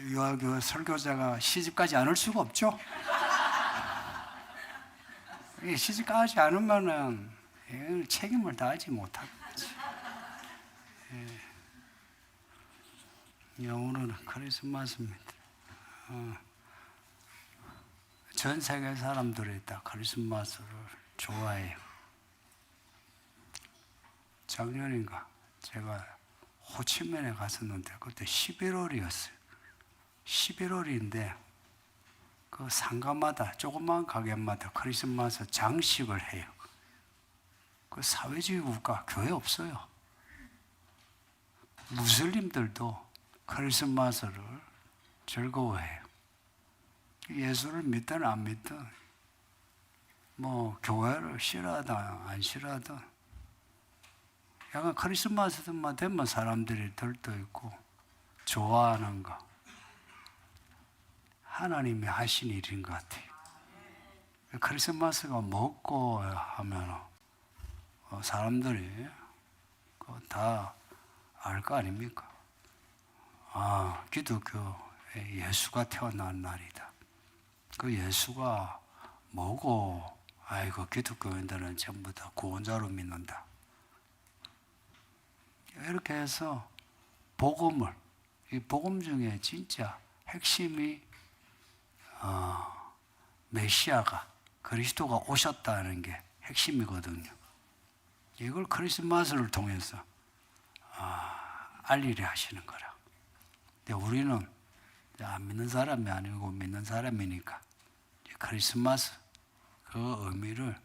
그 설교자가 시집가지 않을 수가 없죠. 시집가지 않으면은 책임을 다하지 못하는 거지. 오늘은 크리스마스입니다. 전 세계 사람들이 다 크리스마스를 좋아해요. 작년인가 제가 호치민에 갔었는데 그때 11월이었어요. 11월인데 그 상가마다 조그만 가게마다 크리스마스 장식을 해요. 그 사회주의 국가 교회 없어요. 무슬림들도 크리스마스를 즐거워해요. 예수를 믿든 안 믿든 뭐 교회를 싫어하든 안 싫어하든 약간 크리스마스만 되면 사람들이 들떠있고 좋아하는 거 하나님이 하신 일인 것 같아요. 크리스마스가 먹고 하면 사람들이 다 알 거 아닙니까? 아, 기독교에 예수가 태어난 날이다. 그 예수가 뭐고, 아이고, 기독교인들은 전부 다 구원자로 믿는다. 이렇게 해서 복음을, 이 복음 중에 진짜 핵심이 메시아가, 그리스도가 오셨다는 게 핵심이거든요. 이걸 크리스마스를 통해서 알리려 하시는 거라. 근데 우리는 안 믿는 사람이 아니고 믿는 사람이니까 크리스마스 그 의미를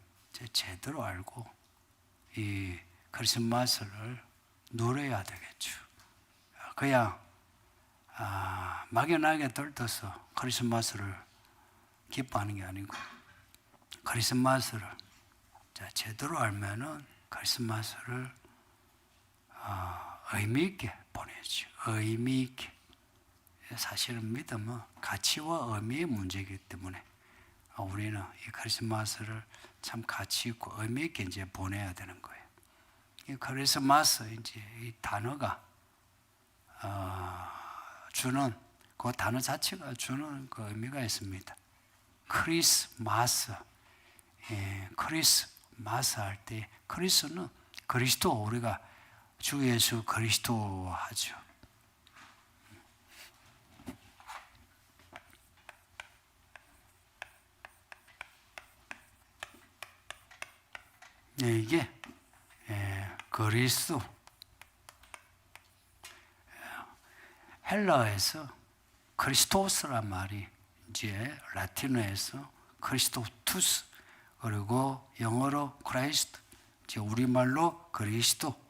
제대로 알고 이 크리스마스를 누려야 되겠죠. 그냥 막연하게 들떠서 크리스마스를 기뻐하는 게 아니고 크리스마스를 제대로 알면은 크리스마스를 의미 있게 보내죠. 의미 있게. 사실은 믿음은 가치와 의미의 문제이기 때문에 우리는 이 크리스마스를 참 가치 있고 의미 있게 이제 보내야 되는 거예요. 이 크리스마스 이제 이 단어가 주는 그 단어 자체가 주는 그 의미가 있습니다. 크리스마스, 크리스마스 할 때 크리스는 그리스도 우리가 주 예수 그리스도 하죠. 이게 그리스도 헬라어에서 크리스토스란 말이 이제 라틴어에서 크리스토투스 그리고 영어로 크라이스트 이제 우리말로 그리스도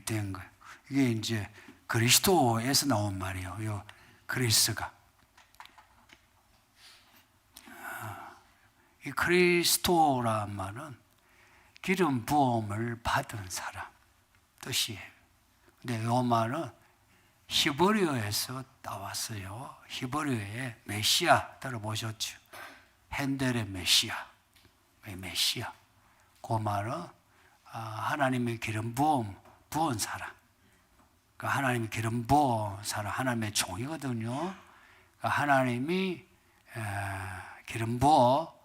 된 거예요. 이게 이제 그리스도에서 나온 말이에요. 요 그리스가 이 그리스도란 말은 기름 부음을 받은 사람 뜻이에요. 근데 이 말은 히브리어에서 나왔어요. 히브리어에 메시아 들어보셨죠? 핸델의 메시아. 메시아. 그 말은 하나님의 기름 부은 사람. 그러니까 하나님의 기름 부은 사람, 하나님의 종이거든요. 그러니까 하나님이 기름 부어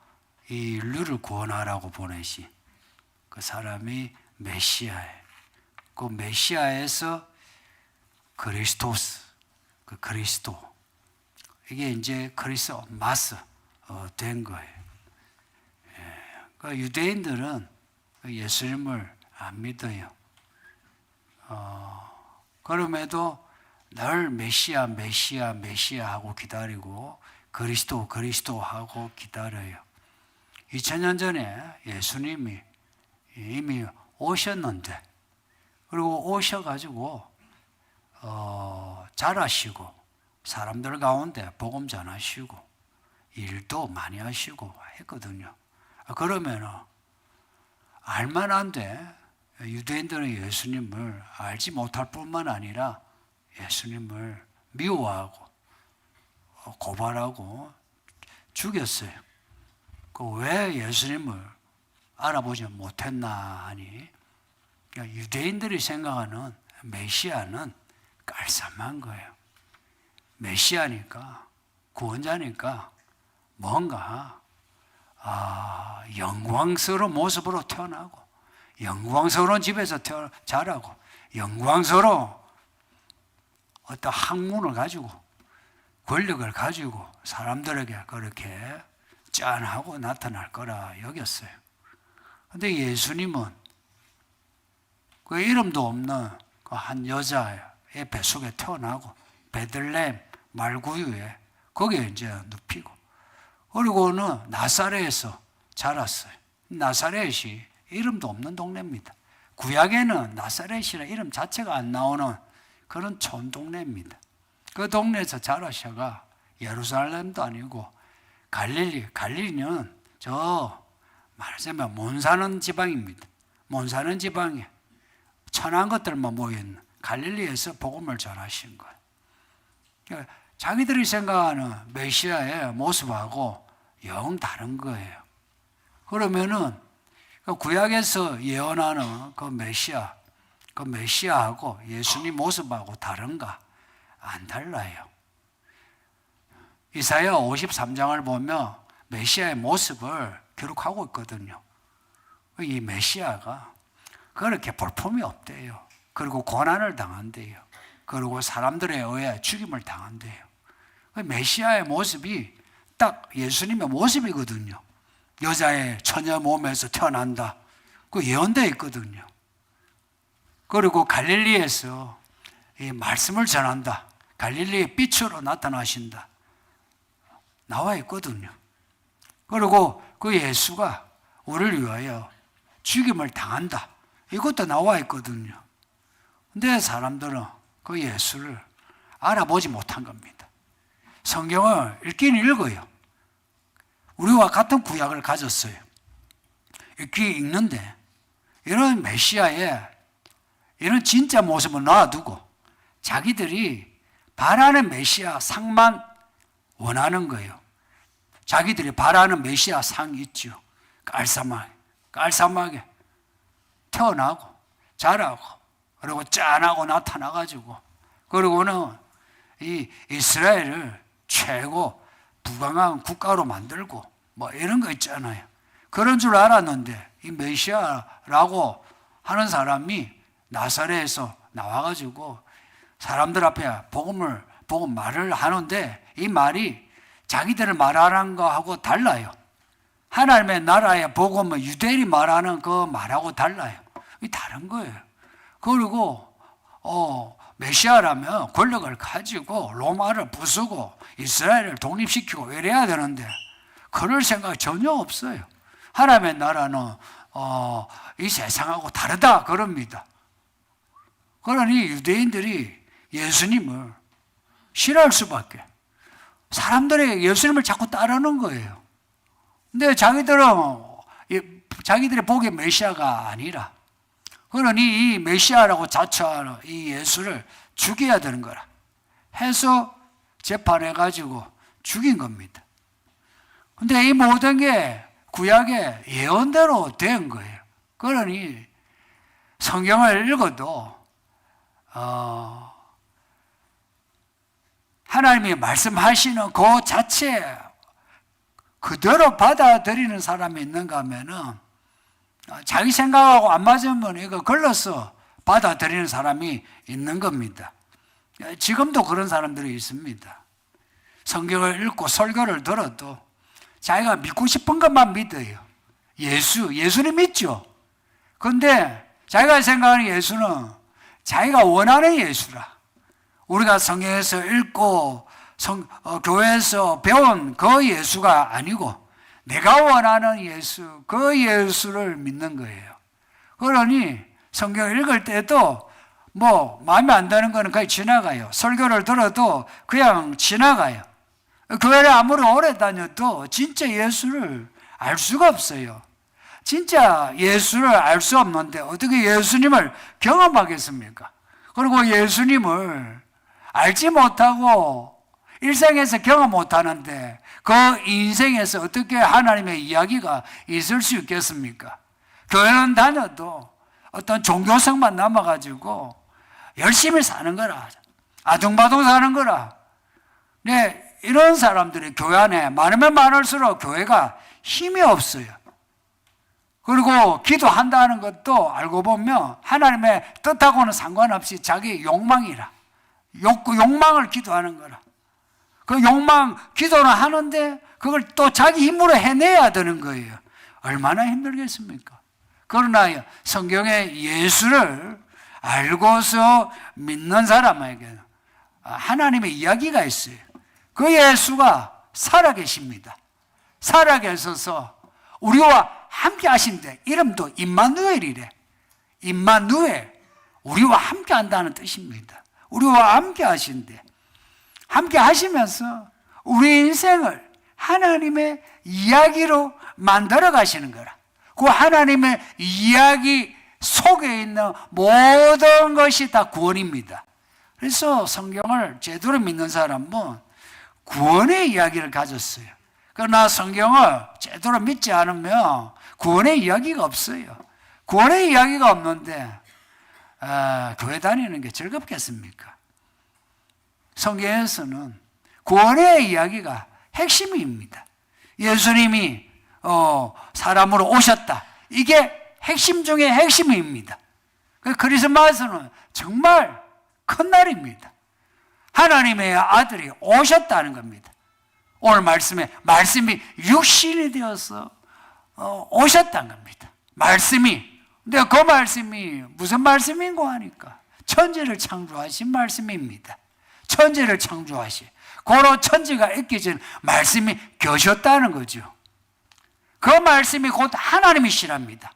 이 인류를 구원하라고 보내신 그 사람이 메시아예요. 그 메시아에서 그리스도스, 그 그리스도. 이게 이제 크리스마스 된 거예요. 그 유대인들은 예수님을 안 믿어요. 그럼에도 늘 메시아 하고 기다리고 그리스도 하고 기다려요. 2000년 전에 예수님이 이미 오셨는데 그리고 오셔가지고 잘하시고 사람들 가운데 복음 전하시고 일도 많이 하시고 했거든요. 그러면은 알만한데 유대인들은 예수님을 알지 못할 뿐만 아니라 예수님을 미워하고 고발하고 죽였어요. 왜 예수님을 알아보지 못했나 하니 유대인들이 생각하는 메시아는 깔쌈한 거예요. 메시아니까, 구원자니까 뭔가 영광스러운 모습으로 태어나고 영광스러운 집에서 자라고 영광스러운 어떤 학문을 가지고 권력을 가지고 사람들에게 그렇게 짠하고 나타날 거라 여겼어요. 근데 예수님은 그 이름도 없는 그 한 여자의 뱃속에 태어나고 베들레헴 말구유에 거기에 이제 눕히고 그리고는 나사렛에서 자랐어요. 나사렛이 이름도 없는 동네입니다. 구약에는 나사렛이라는 이름 자체가 안 나오는 그런 촌동네입니다. 그 동네에서 자라셔가 예루살렘도 아니고 갈릴리는 저 말하자면 못 사는 지방입니다. 못 사는 지방에 천한 것들만 모여있는 갈릴리에서 복음을 전하신 거예요. 그러니까 자기들이 생각하는 메시아의 모습하고 영 다른 거예요. 그러면은 구약에서 예언하는 그 메시아하고 예수님 모습하고 다른가? 안 달라요. 이사야 53장을 보면 메시아의 모습을 기록하고 있거든요. 이 메시아가 그렇게 볼품이 없대요. 그리고 고난을 당한대요. 그리고 사람들에 의해 죽임을 당한대요. 메시아의 모습이 딱 예수님의 모습이거든요. 여자의 처녀 몸에서 태어난다. 그 예언되어 있거든요. 그리고 갈릴리에서 이 말씀을 전한다. 갈릴리의 빛으로 나타나신다. 나와 있거든요. 그리고 그 예수가 우리를 위하여 죽임을 당한다. 이것도 나와 있거든요. 근데 사람들은 그 예수를 알아보지 못한 겁니다. 성경을 읽긴 읽어요. 우리와 같은 구약을 가졌어요. 읽는데 이런 메시아의 이런 진짜 모습을 놔두고 자기들이 바라는 메시아 상만 원하는 거예요. 자기들이 바라는 메시아 상이 있죠. 깔쌈하게 태어나고 자라고 그리고 짠하고 나타나가지고 그리고는 이 이스라엘을 최고 부강한 국가로 만들고 뭐 이런 거 있잖아요. 그런 줄 알았는데 이 메시아라고 하는 사람이 나사렛에서 나와가지고 사람들 앞에 복음 말을 하는데 이 말이 자기들을 말하는 거하고 달라요. 하나님의 나라의 복음은 유대인이 말하는 그 말하고 달라요. 이 다른 거예요. 그리고 메시아라면 권력을 가지고 로마를 부수고 이스라엘을 독립시키고 이래야 되는데 그럴 생각이 전혀 없어요. 하나님의 나라는 이 세상하고 다르다 그럽니다. 그러니 유대인들이 예수님을 싫어할 수밖에. 사람들이 예수님을 자꾸 따르는 거예요. 근데 자기들이 보기에 메시아가 아니라 그러니 이 메시아라고 자처하는 이 예수를 죽여야 되는 거라 해서 재판해가지고 죽인 겁니다. 근데 이 모든 게 구약의 예언대로 된 거예요. 그러니 성경을 읽어도 하나님이 말씀하시는 그 자체 그대로 받아들이는 사람이 있는가 하면은 자기 생각하고 안 맞으면 이거 걸러서 받아들이는 사람이 있는 겁니다. 지금도 그런 사람들이 있습니다. 성경을 읽고 설교를 들어도 자기가 믿고 싶은 것만 믿어요. 예수님 믿죠. 그런데 자기가 생각하는 예수는 자기가 원하는 예수라. 우리가 성경에서 읽고 교회에서 배운 그 예수가 아니고 내가 원하는 예수, 그 예수를 믿는 거예요. 그러니 성경을 읽을 때도 뭐 마음에 안 드는 거는 그냥 지나가요. 설교를 들어도 그냥 지나가요. 교회를 아무리 오래 다녀도 진짜 예수를 알 수가 없어요. 진짜 예수를 알 수 없는데 어떻게 예수님을 경험하겠습니까? 그리고 예수님을 알지 못하고 일생에서 경험 못하는데 그 인생에서 어떻게 하나님의 이야기가 있을 수 있겠습니까? 교회는 다녀도 어떤 종교성만 남아가지고 열심히 사는 거라. 아둥바둥 사는 거라. 네, 이런 사람들이 교회 안에 많으면 많을수록 교회가 힘이 없어요. 그리고 기도한다는 것도 알고 보면 하나님의 뜻하고는 상관없이 자기 욕망이라, 욕망을 기도하는 거라. 그 욕망 기도는 하는데 그걸 또 자기 힘으로 해내야 되는 거예요. 얼마나 힘들겠습니까? 그러나 성경의 예수를 알고서 믿는 사람에게는 하나님의 이야기가 있어요. 그 예수가 살아계십니다. 살아계셔서 우리와 함께 하신대. 이름도 임마누엘이래. 임마누엘, 우리와 함께 한다는 뜻입니다. 우리와 함께 하신대. 함께 하시면서 우리 인생을 하나님의 이야기로 만들어 가시는 거라. 그 하나님의 이야기 속에 있는 모든 것이 다 구원입니다. 그래서 성경을 제대로 믿는 사람은 구원의 이야기를 가졌어요. 그러나 성경을 제대로 믿지 않으면 구원의 이야기가 없어요. 구원의 이야기가 없는데 교회 다니는 게 즐겁겠습니까? 성경에서는 구원의 이야기가 핵심입니다. 예수님이 사람으로 오셨다. 이게 핵심 중에 핵심입니다. 크리스마스는 정말 큰 날입니다. 하나님의 아들이 오셨다는 겁니다. 오늘 말씀이 육신이 되어서 오셨다는 겁니다. 말씀이. 근데 그 말씀이 무슨 말씀인고 하니까 천지를 창조하신 말씀입니다. 천지를 창조하신. 고로 천지가 있기 전 말씀이 계셨다는 거죠. 그 말씀이 곧 하나님이시랍니다.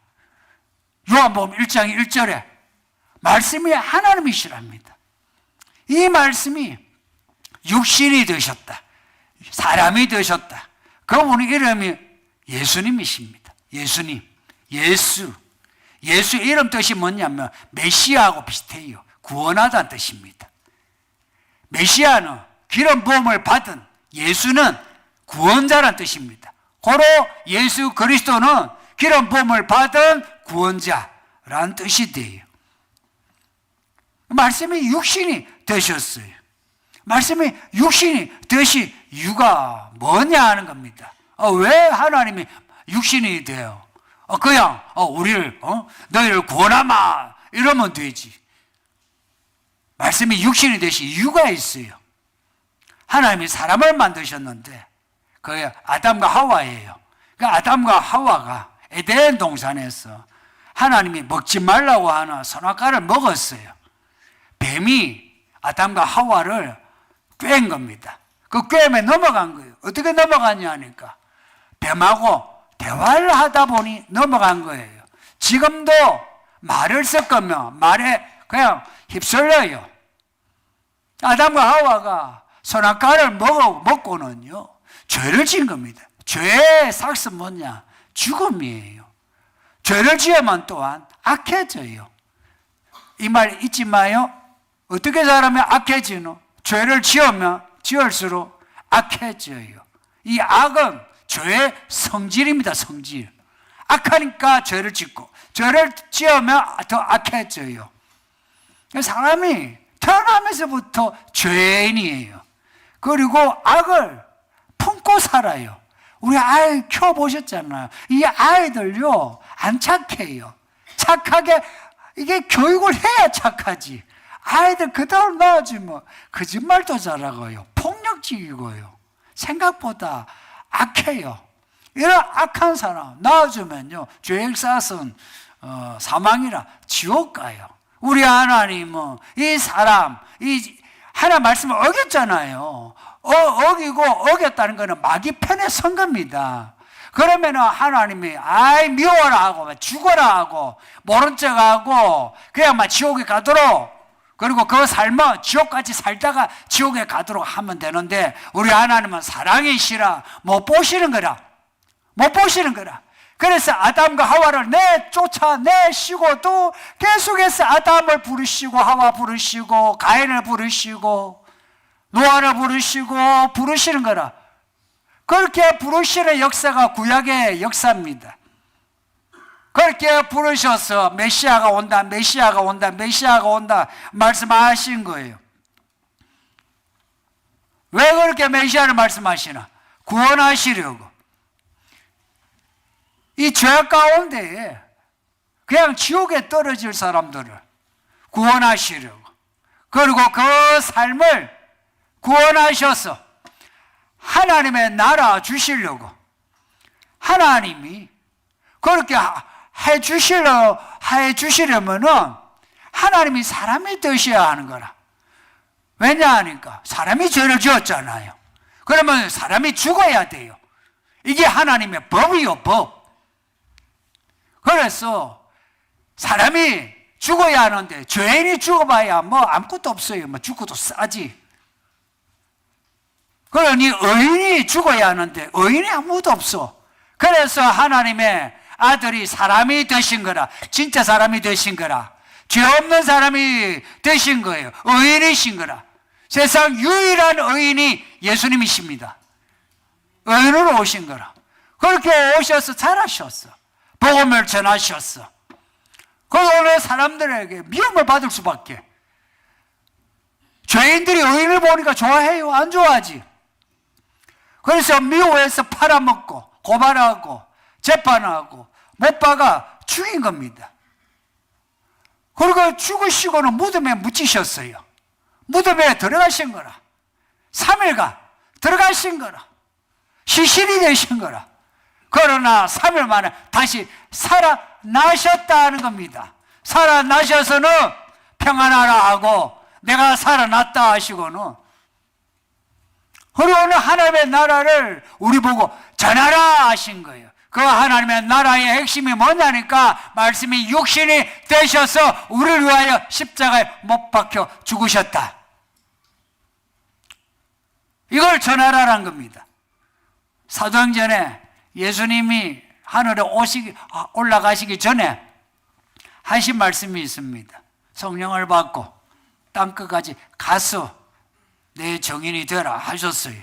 요한복음 1장 1절에 말씀이 하나님이시랍니다. 이 말씀이 육신이 되셨다. 사람이 되셨다. 그분의 이름이 예수님이십니다. 예수님. 예수 이름 뜻이 뭐냐면 메시아하고 비슷해요. 구원하다는 뜻입니다. 메시아는 기름 부음을 받은, 예수는 구원자라는 뜻입니다. 고로 예수 그리스도는 기름 부음을 받은 구원자라는 뜻이 돼요. 말씀이 육신이 되셨어요. 말씀이 육신이 되신 이유가 뭐냐 하는 겁니다. 왜 하나님이 육신이 돼요? 그냥 우리를 너희를 구원하마 이러면 되지. 말씀이 육신이 되신 이유가 있어요. 하나님이 사람을 만드셨는데 그게 아담과 하와예요. 그 아담과 하와가 에덴 동산에서 하나님이 먹지 말라고 하는 선악과를 먹었어요. 뱀이 아담과 하와를 꿰인 겁니다. 그 꿰임에 넘어간 거예요. 어떻게 넘어갔냐 하니까 뱀하고 대화를 하다 보니 넘어간 거예요. 지금도 말을 섞으면 말에 그냥 휩쓸려요. 아담과 하와가 선악과를 먹고는요 죄를 지은 겁니다. 죄의 삭은 뭐냐? 죽음이에요. 죄를 지으면 또한 악해져요. 이 말 잊지 마요. 어떻게 살면 악해지노? 죄를 지으면 지을수록 악해져요. 이 악은 죄의 성질입니다. 성질. 악하니까 죄를 짓고 죄를 지으면 더 악해져요. 사람이 태어나면서부터 죄인이에요. 그리고 악을 품고 살아요. 우리 아이 키워보셨잖아요. 이 아이들요 안 착해요. 착하게 이게 교육을 해야 착하지. 아이들 그대로 낳아주면 거짓말도 잘하고요, 폭력적이고요, 생각보다 악해요. 이런 악한 사람 낳아주면요 죄액사은 사망이라 지옥 가요. 우리 하나님은 이 사람, 이 하나님 말씀을 어겼잖아요. 어기고 어겼다는 것은 마귀 편에 선 겁니다. 그러면은 하나님이 미워라 하고 죽어라 하고 모른 척하고 그냥 막 지옥에 가도록, 그리고 그 삶은 지옥같이 살다가 지옥에 가도록 하면 되는데 우리 하나님은 사랑이시라 못 보시는 거라. 못 보시는 거라. 그래서 아담과 하와를 쫓아내시고도 계속해서 아담을 부르시고 하와 부르시고 가인을 부르시고 노아를 부르시고 부르시는 거라. 그렇게 부르시는 역사가 구약의 역사입니다. 그렇게 부르셔서 메시아가 온다, 메시아가 온다, 메시아가 온다 말씀하신 거예요. 왜 그렇게 메시아를 말씀하시나? 구원하시려고. 이 죄 가운데에 그냥 지옥에 떨어질 사람들을 구원하시려고. 그리고 그 삶을 구원하셔서 하나님의 나라 주시려고. 하나님이 그렇게 해주시려면은 하나님이 사람이 되셔야 하는 거라. 왜냐하니까 사람이 죄를 지었잖아요. 그러면 사람이 죽어야 돼요. 이게 하나님의 법이요, 법. 그래서 사람이 죽어야 하는데 죄인이 죽어봐야 뭐 아무것도 없어요. 뭐 죽어도 싸지. 그러니 의인이 죽어야 하는데 의인이 아무것도 없어. 그래서 하나님의 아들이 사람이 되신 거라. 진짜 사람이 되신 거라. 죄 없는 사람이 되신 거예요. 의인이신 거라. 세상 유일한 의인이 예수님이십니다. 의인으로 오신 거라. 그렇게 오셔서 잘하셨어. 복음을 전하셨어. 그리고 오늘 사람들에게 미움을 받을 수밖에. 죄인들이 의인을 보니까 좋아해요? 안 좋아하지? 그래서 미워해서 팔아먹고 고발하고 재판하고 못 박아 죽인 겁니다. 그리고 죽으시고는 무덤에 묻히셨어요. 무덤에 들어가신 거라. 3일간 들어가신 거라. 시신이 되신 거라. 그러나 3일 만에 다시 살아나셨다는 겁니다. 살아나셔서는 평안하라 하고 내가 살아났다 하시고는, 그리고 하나님의 나라를 우리 보고 전하라 하신 거예요. 그 하나님의 나라의 핵심이 뭐냐니까 말씀이 육신이 되셔서 우리를 위하여 십자가에 못 박혀 죽으셨다. 이걸 전하라는 겁니다. 사도행전에 예수님이 하늘에 올라가시기 전에 하신 말씀이 있습니다. 성령을 받고 땅끝까지 가서 내 정인이 되라 하셨어요.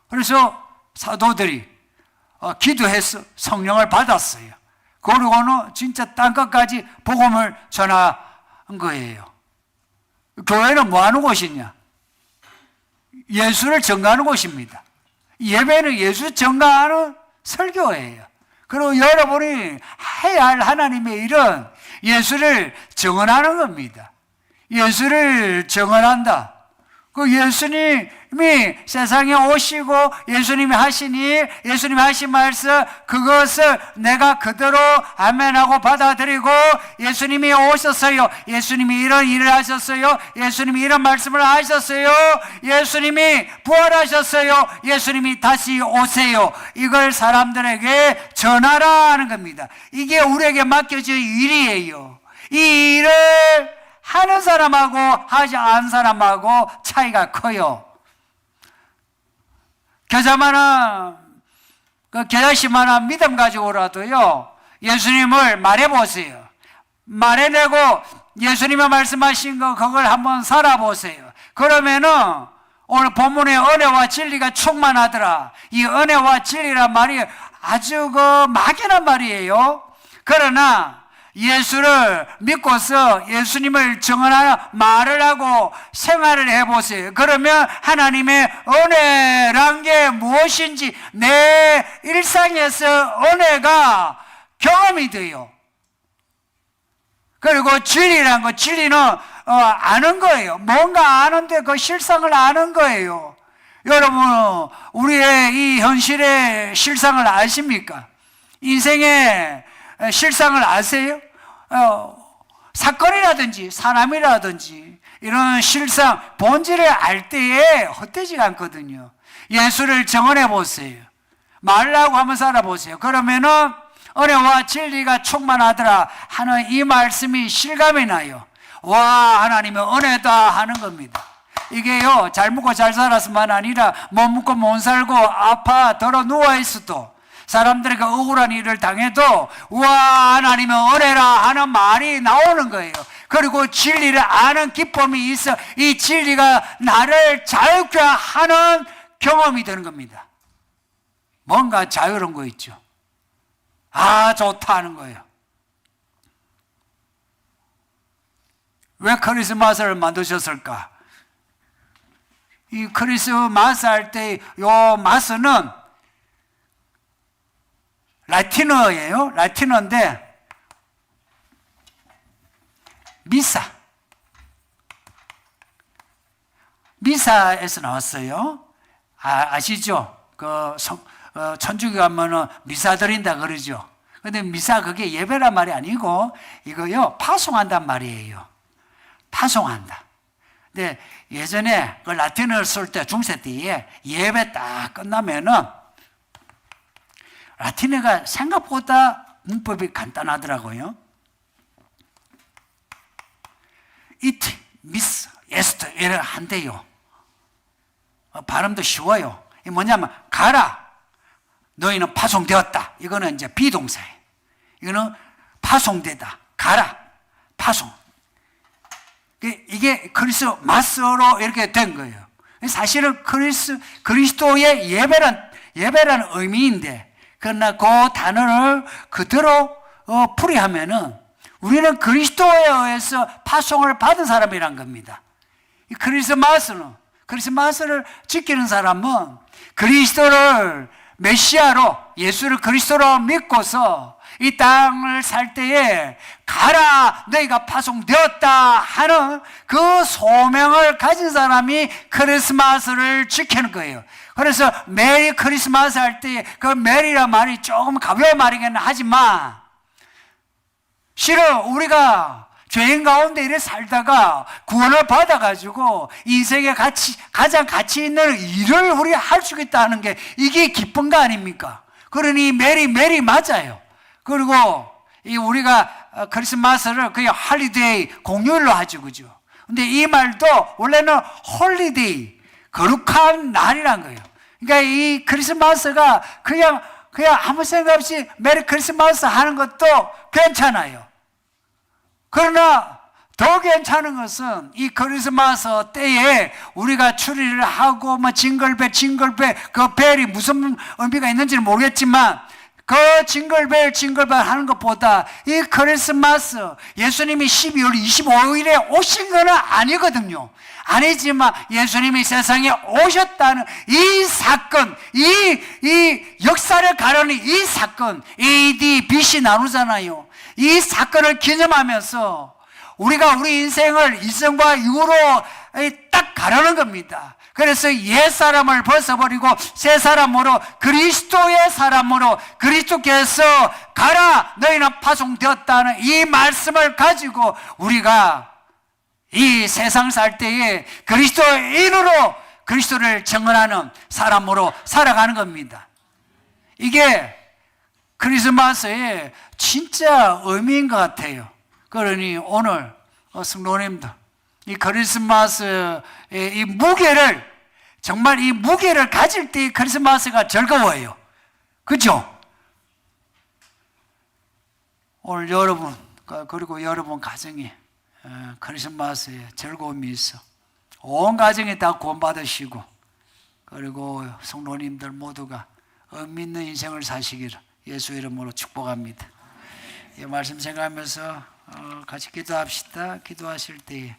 그래서 사도들이 기도해서 성령을 받았어요. 그러고는 진짜 땅끝까지 복음을 전한 거예요. 교회는 뭐 하는 곳이냐? 예수를 전가하는 곳입니다. 예배는 예수 전가하는 설교예요. 그리고 여러분이 해야 할 하나님의 일은 예수를 정언하는 겁니다. 예수를 정언한다. 그 예수님이 세상에 오시고 예수님이 하신 말씀, 그것을 내가 그대로 아멘하고 받아들이고, 예수님이 오셨어요. 예수님이 이런 일을 하셨어요. 예수님이 이런 말씀을 하셨어요. 예수님이 부활하셨어요. 예수님이 다시 오세요. 이걸 사람들에게 전하라 하는 겁니다. 이게 우리에게 맡겨진 일이에요. 이 일을 하는 사람하고 하지 않은 사람하고 차이가 커요. 겨자씨만한 믿음 가지고라도요, 예수님을 말해보세요. 말해내고 예수님이 말씀하신 거 그걸 한번 살아보세요. 그러면은 오늘 본문의 은혜와 진리가 충만하더라. 이 은혜와 진리란 말이 아주 막연한 말이에요. 그러나 예수를 믿고서 예수님을 정언하여 말을 하고 생활을 해보세요. 그러면 하나님의 은혜란 게 무엇인지 내 일상에서 은혜가 경험이 돼요. 그리고 진리란 거, 진리는 아는 거예요. 뭔가 아는데 그 실상을 아는 거예요. 여러분, 우리의 이 현실의 실상을 아십니까? 인생의 실상을 아세요? 사건이라든지 사람이라든지 이런 실상, 본질을 알 때에 헛되지가 않거든요. 예수를 정언해 보세요. 말라고 한번 살아보세요. 그러면은 은혜와 진리가 충만하더라 하는 이 말씀이 실감이 나요. 와, 하나님의 은혜다 하는 겁니다. 이게요, 잘 먹고 잘 살았으만 아니라 못 먹고 못 살고 아파 더러 누워있어도, 사람들에게 억울한 일을 당해도 우와, 하나님의 은혜라 하는 말이 나오는 거예요. 그리고 진리를 아는 기쁨이 있어 이 진리가 나를 자유케 하는 경험이 되는 겁니다. 뭔가 자유로운 거 있죠. 아, 좋다 하는 거예요. 왜 크리스마스를 만드셨을까? 이 크리스마스 할 때 요 마스는 라틴어예요. 라틴어인데 미사에서 나왔어요. 아시죠? 천주교 가면은 미사 드린다 그러죠. 근데 미사 그게 예배란 말이 아니고 이거요 파송한단 말이에요. 파송한다. 근데 예전에 그 라틴어를 쓸 때 중세 때에 예배 딱 끝나면은 라틴어가 생각보다 문법이 간단하더라고요. it, miss, est 이래 한대요. 발음도 쉬워요. 이 뭐냐면 가라. 너희는 파송되었다. 이거는 이제 비동사예요. 이거는 파송되다. 가라. 파송. 이게 크리스마스로 이렇게 된 거예요. 사실은 그리스도의 예배라는 의미인데, 그러나 그 단어를 그대로 풀이하면은 우리는 그리스도에 의해서 파송을 받은 사람이란 겁니다. 이 크리스마스를 지키는 사람은 그리스도를 메시아로, 예수를 그리스도로 믿고서 이 땅을 살 때에 가라 너희가 파송되었다 하는 그 소명을 가진 사람이 크리스마스를 지키는 거예요. 그래서 메리 크리스마스 할 때 그 메리란 말이 조금 가벼운 말이긴 하지만 실은 우리가 죄인 가운데 이래 살다가 구원을 받아가지고 인생에 가장 가치 있는 일을 우리가 할 수 있다는 게 이게 기쁜 거 아닙니까? 그러니 메리 맞아요. 그리고 우리가 크리스마스를 그냥 할리데이 공휴일로 하죠, 그죠? 근데 이 말도 원래는 홀리데이, 거룩한 날이란 거예요. 그러니까 이 크리스마스가 그냥 아무 생각 없이 메리 크리스마스 하는 것도 괜찮아요. 그러나 더 괜찮은 것은 이 크리스마스 때에 우리가 추리를 하고 징글벨 그 벨이 무슨 의미가 있는지는 모르겠지만 그 징글벨 하는 것보다 이 크리스마스 예수님이 12월 25일에 오신 건 아니거든요. 아니지만 예수님이 세상에 오셨다는 이 사건, 이 역사를 가르는 이 사건, AD, BC 나누잖아요. 이 사건을 기념하면서 우리가 우리 인생을 이전과 이후로 딱 가르는 겁니다. 그래서 옛 사람을 벗어버리고 새 사람으로 그리스도의 사람으로 그리스도께서 가라 너희는 파송되었다는 이 말씀을 가지고 우리가 이 세상 살 때에 그리스도인으로 그리스도를 증언하는 사람으로 살아가는 겁니다. 이게 크리스마스의 진짜 의미인 것 같아요. 그러니 오늘 성도님들 이 크리스마스의 이 무게를 정말 이 무게를 가질 때 크리스마스가 즐거워요. 그렇죠? 오늘 여러분 그리고 여러분 가정에 크리스마스에 즐거움이 있어 온 가정이 다 구원받으시고 그리고 성도님들 모두가 의미 있는 인생을 사시기를 예수 이름으로 축복합니다. 이 말씀 생각하면서 같이 기도합시다. 기도하실 때에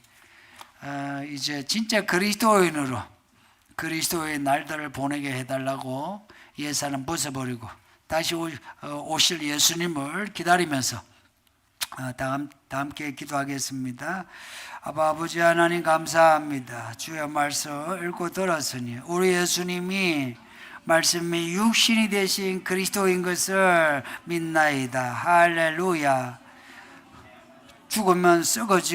이제 진짜 그리스도인으로 그리스도의 날들을 보내게 해달라고 옛사람 벗어버리고 다시 오실 예수님을 기다리면서 다 함께 기도하겠습니다. 아버지 하나님 감사합니다. 주의 말씀 읽고 들었으니 우리 예수님이 말씀이 육신이 되신 그리스도인 것을 믿나이다. 할렐루야. 죽으면 썩어지고